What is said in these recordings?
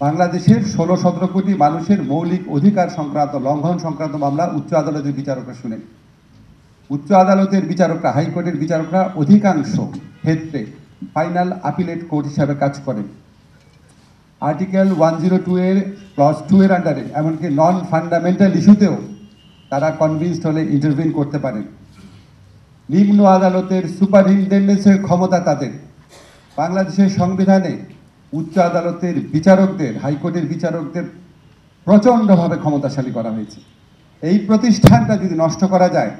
বাংলাদেশের 16-17 কোটি মানুষের মৌলিক অধিকার সংক্রান্ত লঙ্ঘন সংক্রান্ত মামলা উচ্চ আদালতের বিচারকরা শুনেন। উচ্চ আদালতের বিচারকরা, হাইকোর্টের বিচারকরা অধিকাংশ ক্ষেত্রে ফাইনাল আপিলেট কোর্ট হিসাবে কাজ করেন। আর্টিকেল 102 এর ক্লজ 2 এর আন্ডারে এমনকি নন ফান্ডামেন্টাল ইস্যুতেও তারা কনভিন্সড হলে ইন্টারভিন করতে পারেন। নিম্ন আদালতের সুপারিনটেন্ডেন্সের ক্ষমতা তাদের। বাংলাদেশের সংবিধানে উচ্চ আদালতের বিচারকদের, হাইকোর্টের বিচারকদের প্রচণ্ডভাবে ক্ষমতাশালী করা হয়েছে। এই প্রতিষ্ঠানটা যদি নষ্ট করা যায়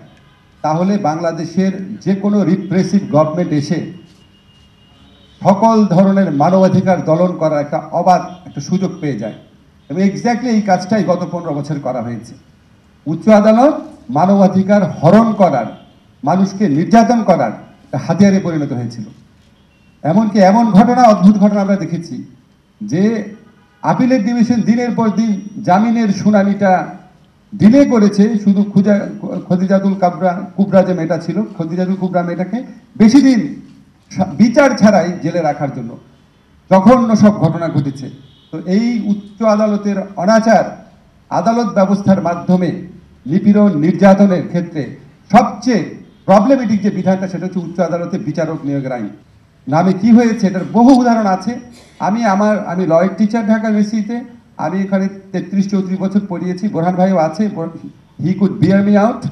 তাহলে বাংলাদেশের যে কোনো রিপ্রেসিভ গভর্নমেন্ট এসে সকল ধরনের মানবাধিকার দলন করার একটা অবাধ একটা সুযোগ পেয়ে যায়। এবং এক্স্যাক্টলি এই কাজটাই গত 15 বছর করা হয়েছে। উচ্চ আদালত মানবাধিকার হরণ করার, মানুষকে নির্যাতন করার একটা হাতিয়ারে পরিণত হয়েছিল। এমনকি এমন ঘটনা, অদ্ভুত ঘটনা আমরা দেখেছি যে আপিলেট ডিভিশন দিনের পর দিন জামিনের শুনানিটা ডিলে করেছে শুধু খদিজাতুল কুবরা যে মেয়েটা ছিল, খদিজাতুল কুবরা মেয়েটাকে বেশি দিন বিচার ছাড়াই জেলে রাখার জন্য। জঘন্য সব ঘটনা ঘটেছে। তো এই উচ্চ আদালতের অনাচার, আদালত ব্যবস্থার মাধ্যমে নিপীড়ন নির্যাতনের ক্ষেত্রে সবচেয়ে প্রবলেমেটিক যে বিধানটা সেটা হচ্ছে উচ্চ আদালতে বিচারক নিয়োগের আইন। নামে কি হয়েছে এটার বহু উদাহরণ আছে। আমি লয়ের টিচার ঢাকা ইউনিভার্সিটিতে, আমি এখানে 33-34 বছর পড়িয়েছি। বোরহান ভাইও আছে, he could bear me out.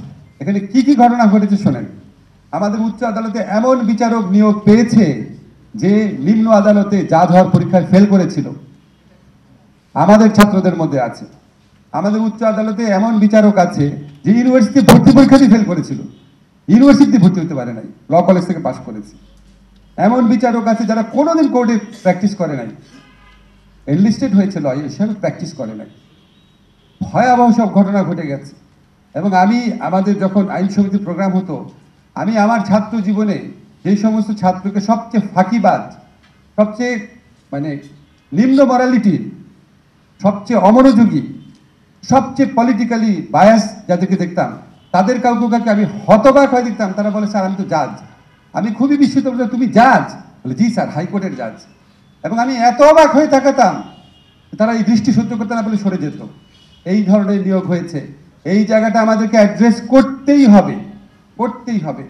এখানে কি কি ঘটনা ঘটেছে শোনেন। আমাদের উচ্চ আদালতে এমন বিচারক নিয়োগ পেয়েছে যে নিম্ন আদালতে জাজ হওয়ার পরীক্ষায় ফেল করেছিল, আমাদের ছাত্রদের মধ্যে আছে। আমাদের উচ্চ আদালতে এমন বিচারক আছে যে ইউনিভার্সিটি ভর্তি পরীক্ষাতেই ফেল করেছিল, ইউনিভার্সিটি ভর্তি হতে পারে নাই, ল কলেজ থেকে পাশ করেছে। এমন বিচারক আছে যারা কোনোদিন কোর্টে প্র্যাকটিস করে নাই, এনলিস্টেড হয়েছে লয় হিসাবে, প্র্যাকটিস করে নাই। ভয়াবহ সব ঘটনা ঘটে গেছে। এবং আমাদের যখন আইন সমিতির প্রোগ্রাম হতো, আমি আমার ছাত্র জীবনে যেই সমস্ত ছাত্রকে সবচেয়ে ফাঁকিবাজ, সবচেয়ে নিম্ন মরালিটির, সবচেয়ে অমনোযোগী, সবচেয়ে পলিটিক্যালি বায়াস যাদেরকে দেখতাম, তাদের কাউকে আমি হতবাক হয়ে দেখতাম। তারা বলে, স্যার আমি তো জাজ। আমি খুবই বিস্মিত, বলে তুমি জাজ? বলে জি স্যার, হাইকোর্টের জাজ। এবং আমি এত অবাক হয়ে তাকাতাম, তারা এই দৃষ্টি সহ্য করতে না বলে সরে যেত। এই ধরনের নিয়োগ হয়েছে। এই জায়গাটা আমাদেরকে অ্যাড্রেস করতেই হবে, করতেই হবে।